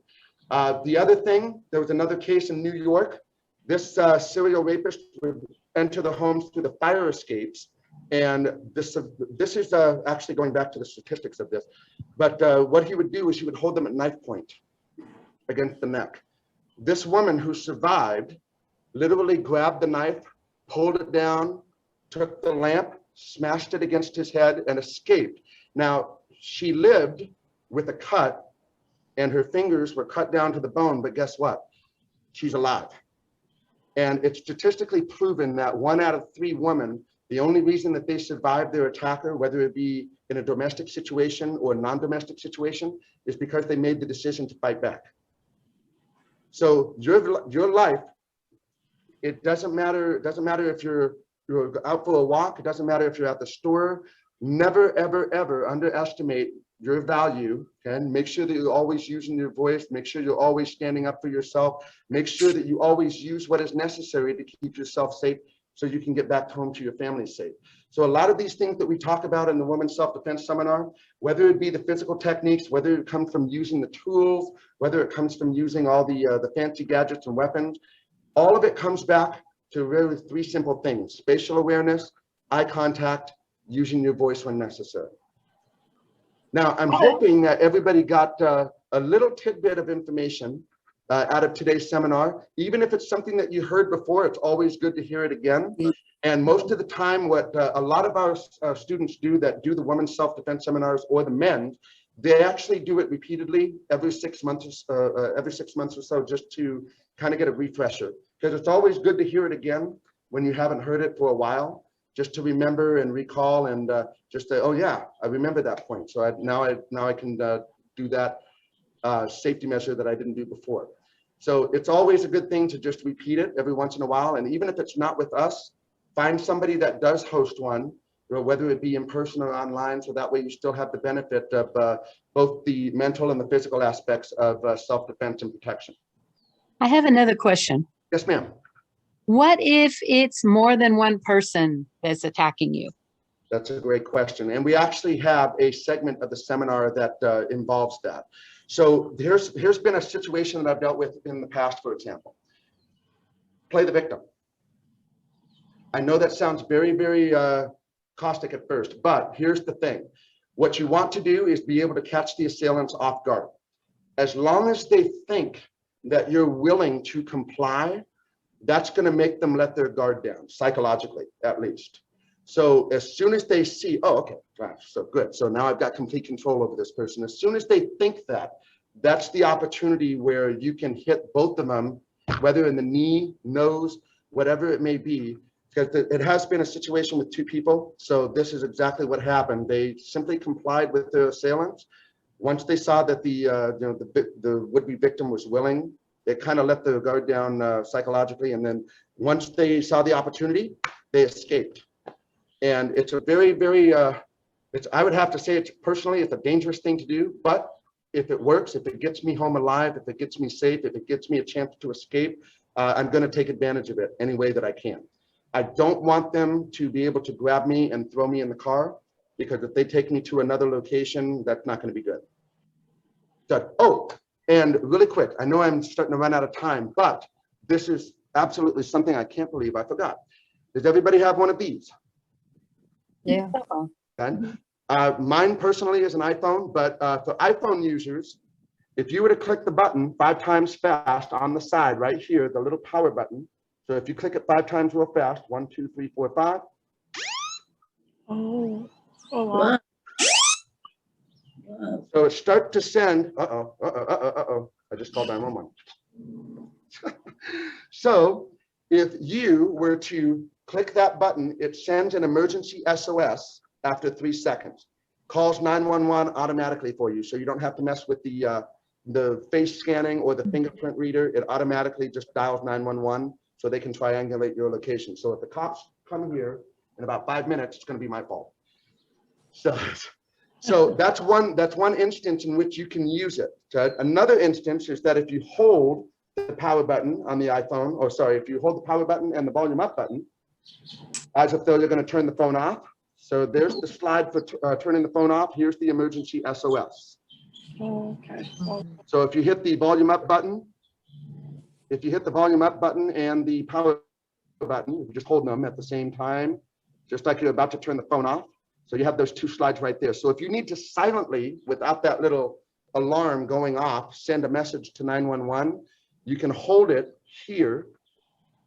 The other thing, there was another case in New York. This serial rapist would enter the homes through the fire escapes. And this is actually going back to the statistics of this. But what he would do is he would hold them at knife point against the neck. This woman who survived literally grabbed the knife, pulled it down, took the lamp, smashed it against his head, and escaped. Now, she lived with a cut, and her fingers were cut down to the bone, but guess what? She's alive. And it's statistically proven that 1 out of 3 women, the only reason that they survive their attacker, whether it be in a domestic situation or a non-domestic situation, is because they made the decision to fight back. So your life, it doesn't matter if you're out for a walk, it doesn't matter if you're at the store. Never, ever, ever underestimate your value, and make sure that you're always using your voice, make sure you're always standing up for yourself, make sure that you always use what is necessary to keep yourself safe so you can get back home to your family safe. So a lot of these things that we talk about in the Women's Self-Defense Seminar, whether it be the physical techniques, whether it comes from using the tools, whether it comes from using all the fancy gadgets and weapons, all of it comes back to really 3 simple things: spatial awareness, eye contact, using your voice when necessary. Now, I'm hoping that everybody got a little tidbit of information out of today's seminar. Even if it's something that you heard before, it's always good to hear it again. And most of the time, what a lot of our students do that do the women's self-defense seminars, or the men's, they actually do it repeatedly every 6 months or so, just to kind of get a refresher. Because it's always good to hear it again when you haven't heard it for a while, just to remember and recall, and just say, oh yeah, I remember that point. So now I can do that safety measure that I didn't do before. So it's always a good thing to just repeat it every once in a while. And even if it's not with us, find somebody that does host one, or whether it be in person or online, so that way you still have the benefit of both the mental and the physical aspects of self-defense and protection. I have another question. Yes, ma'am. What if it's more than one person that's attacking you? That's a great question. And we actually have a segment of the seminar that involves that. So here's been a situation that I've dealt with in the past, for example. Play the victim. I know that sounds very, very caustic at first, but here's the thing. What you want to do is be able to catch the assailants off guard. As long as they think that you're willing to comply, that's going to make them let their guard down, psychologically, at least. So as soon as they see, oh, okay, gosh, so good. So now I've got complete control over this person. As soon as they think that, that's the opportunity where you can hit both of them, whether in the knee, nose, whatever it may be, because it has been a situation with 2 people. So this is exactly what happened. They simply complied with their assailants. Once they saw that the would-be victim was willing It kind of let the guard down psychologically. And then once they saw the opportunity, they escaped. And it's a very, very, I would have to say it's personally, it's a dangerous thing to do, but if it works, if it gets me home alive, if it gets me safe, if it gets me a chance to escape, I'm going to take advantage of it any way that I can. I don't want them to be able to grab me and throw me in the car, because if they take me to another location, that's not going to be good. So, oh, and really quick, I know I'm starting to run out of time, but this is absolutely something I can't believe I forgot. Does everybody have one of these? Yeah. Okay. Mine personally is an iPhone, but for iPhone users, if you were to click the button 5 times fast on the side right here, the little power button. So if you click it 5 times real fast, 1, 2, 3, 4, 5. Wow. Wow. So it starts to send, I just called 911. So if you were to click that button, it sends an emergency SOS after 3 seconds. Calls 911 automatically for you, so you don't have to mess with the face scanning or the fingerprint reader. It automatically just dials 911 so they can triangulate your location. So if the cops come here in about 5 minutes, it's going to be my fault. So that's one instance in which you can use it. Another instance is that if you hold the power button on the iPhone, or sorry, if you hold the power button and the volume up button, as if though you're going to turn the phone off. So there's the slide for turning the phone off. Here's the emergency SOS. Okay. So if you hit the volume up button, and the power button, if you just hold them at the same time, just like you're about to turn the phone off. So you have those 2 slides right there. So if you need to silently, without that little alarm going off, send a message to 911, you can hold it here,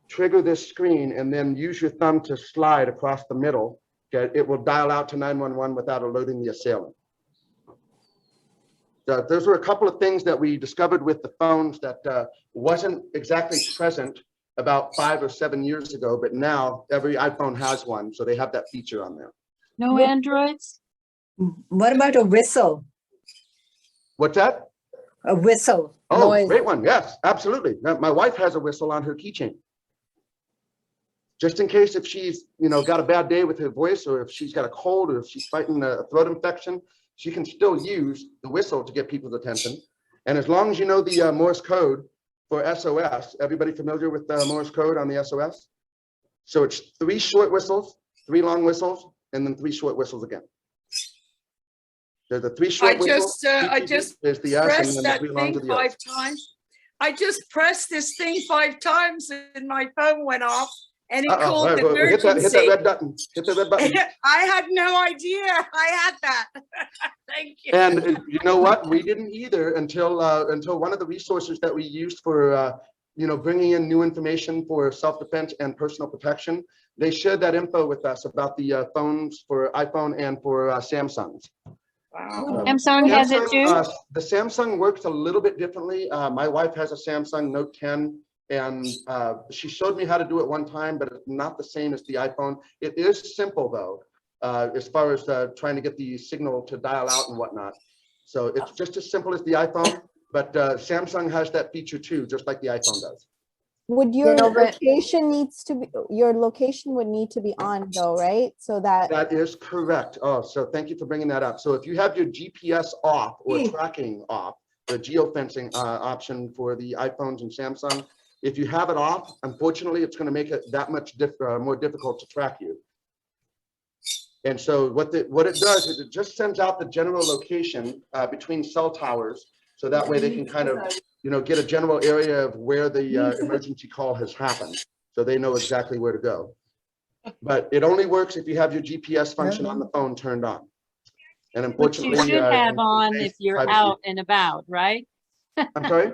trigger this screen, and then use your thumb to slide across the middle. Okay, it will dial out to 911 without alerting the assailant. Those were a couple of things that we discovered with the phones that wasn't exactly present about 5 or 7 years ago, but now every iPhone has one, so they have that feature on there. No Androids? What about a whistle? What's that? A whistle. Oh, noise. great one. Yes, absolutely. My wife has a whistle on her keychain. Just in case if she's, got a bad day with her voice, or if she's got a cold, or if she's fighting a throat infection, she can still use the whistle to get people's attention. And as long as you know the Morse code for SOS, everybody familiar with the Morse code on the SOS? So it's 3 short whistles, 3 long whistles, and then 3 short whistles again. There's the 3 short whistles. I just there's the S, and pressed then the that 3 long to thing the 5 S. times. I just pressed this thing 5 times and my phone went off and it called the Hit that emergency. red button. Hit the red button. I had no idea I had that. Thank you. And you know what? We didn't either until one of the resources that we used for bringing in new information for self-defense and personal protection. They shared that info with us about the phones for iPhone and for Samsungs. Wow. Samsung has it too? The Samsung works a little bit differently. My wife has a Samsung Note 10, and she showed me how to do it one time, but it's not the same as the iPhone. It is simple though, as far as trying to get the signal to dial out and whatnot. So it's just as simple as the iPhone, but Samsung has that feature too, just like the iPhone does. Would your location would need to be on though, right? So that That is correct. Oh, so thank you for bringing that up. So if you have your GPS off or tracking off, the geofencing option for the iPhones and Samsung, if you have it off, unfortunately, it's going to make it that much more difficult to track you. And so what it does is it just sends out the general location between cell towers, so that way they can kind of get a general area of where the emergency call has happened, so they know exactly where to go. But it only works if you have your GPS function on the phone turned on. And Which unfortunately, you should have on today's if you're privacy. out and about, right? I'm sorry?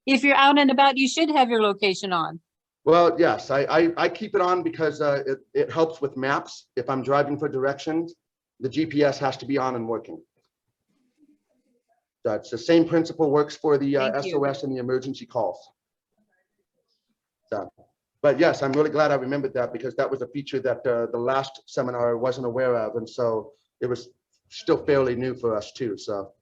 If you're out and about, you should have your location on. Well, yes, I keep it on because it helps with maps. If I'm driving for directions, the GPS has to be on and working. So it's the same principle works for the Thank you. SOS and the emergency calls. So, but yes, I'm really glad I remembered that, because that was a feature that the last seminar I wasn't aware of, and so it was still fairly new for us too. So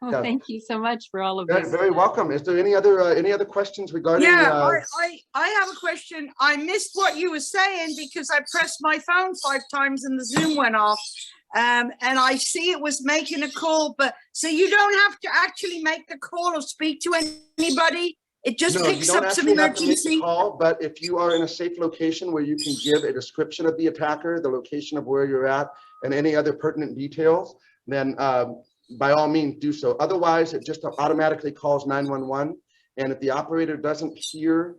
Well, Yeah. thank you so much for all of Very, this. very welcome. Is there any other questions regarding? Yeah, I have a question. I missed what you were saying because I pressed my phone 5 times and the Zoom went off. And I see it was making a call, but so you don't have to actually make the call or speak to anybody. It just No, you picks don't up some actually have to make the emergency. call, but if you are in a safe location where you can give a description of the attacker, the location of where you're at, and any other pertinent details, then by all means do so. Otherwise, it just automatically calls 911. And if the operator doesn't hear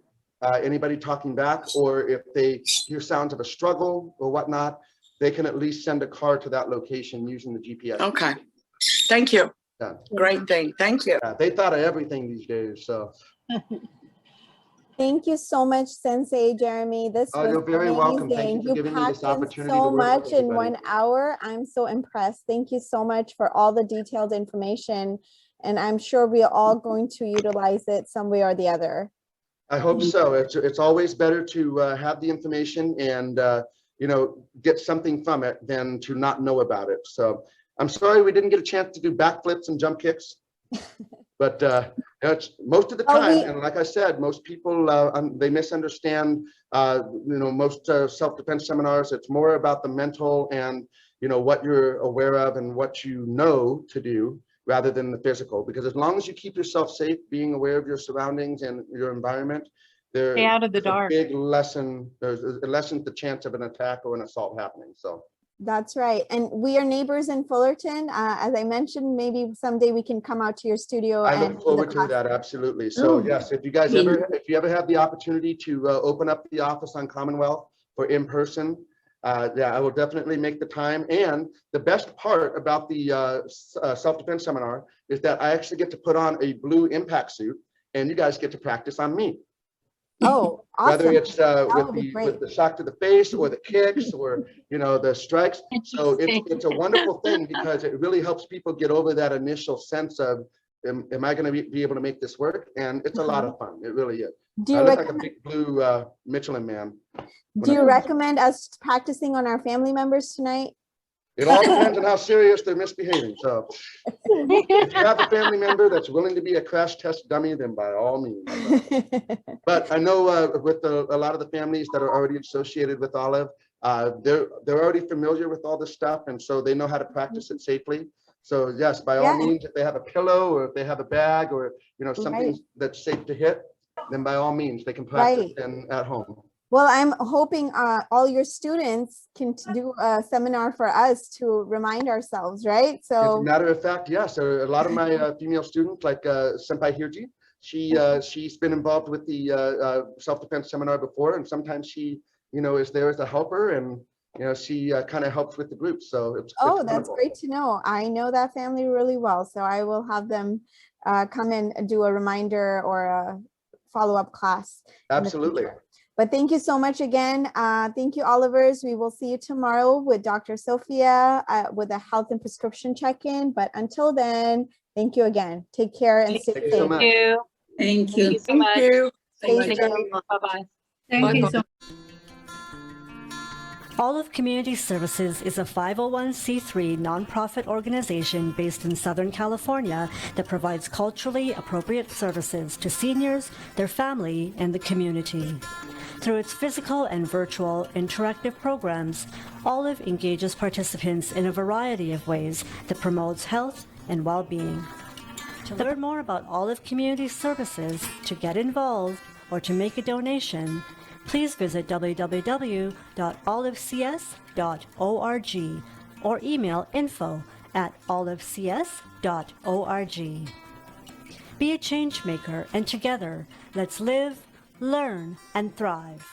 anybody talking back, or if they hear sounds of a struggle or whatnot, they can at least send a car to that location using the GPS. Okay. Thank you. Yeah. Great thing. Thank you. Yeah, they thought of everything these days, so. Thank you so much, Sensei Jeremy. This Oh, was you're very welcome. Thank amazing. you for giving me this packed in opportunity to so work with much in everybody. 1 hour. I'm so impressed. Thank you so much for all the detailed information. And I'm sure we are all going to utilize it some way or the other. I hope so. It's always better to have the information and get something from it than to not know about it. So I'm sorry we didn't get a chance to do backflips and jump kicks, but it's most of the time. And like I said, most people they misunderstand. Most self-defense seminars. It's more about the mental and what you're aware of and what you know to do, rather than the physical, because as long as you keep yourself safe, being aware of your surroundings and your environment, Stay out of the dark. Big lesson. There's a lesson the chance of an attack or an assault happening. So that's right. And we are neighbors in Fullerton. As I mentioned, maybe someday we can come out to your studio. I and look do the forward to class. that. Absolutely. So yes, if you ever have the opportunity to open up the office on Commonwealth for in-person, yeah, I will definitely make the time. And the best part about the self-defense seminar is that I actually get to put on a blue impact suit, and you guys get to practice on me. Oh, awesome. Whether it's would be with the shock to the face or the kicks or the strikes. So it's a wonderful thing because it really helps people get over that initial sense of am I going to be able to make this work? And it's a lot of fun. It really is. Do you I look like a big blue Michelin man. Do you recommend us practicing on our family members tonight? It all depends on how serious they're misbehaving. So if you have a family member that's willing to be a crash test dummy, then by all means. But I know with a lot of the families that are already associated with Olive, they're already familiar with all this stuff, and so they know how to practice it safely. So yes, by all means, if they have a pillow or if they have a bag or something that's safe to hit, then by all means they can practice at home. Well, I'm hoping all your students can do a seminar for us to remind ourselves, right? So as a matter of fact, yes. So a lot of my female students, like Senpai Hirji, she's been involved with the self-defense seminar before, and sometimes she, is there as a helper, and she kind of helps with the group. So it's that's wonderful. great to know. I know that family really well, so I will have them come and do a reminder or a follow-up class. Absolutely. But thank you so much again. Thank you, Olivers. We will see you tomorrow with Dr. Sophia with a health and prescription check-in. But until then, thank you again. Take care and stay safe. So much. Thank you. So much. Stay safe. Bye-bye. Thank you so much. Olive Community Services is a 501c3 nonprofit organization based in Southern California that provides culturally appropriate services to seniors, their family, and the community. Through its physical and virtual interactive programs, Olive engages participants in a variety of ways that promotes health and well-being. To learn more about Olive Community Services, to get involved, or to make a donation, please visit www.olivecs.org or email info@olivecs.org. Be a change maker, and together, let's live, learn, and thrive.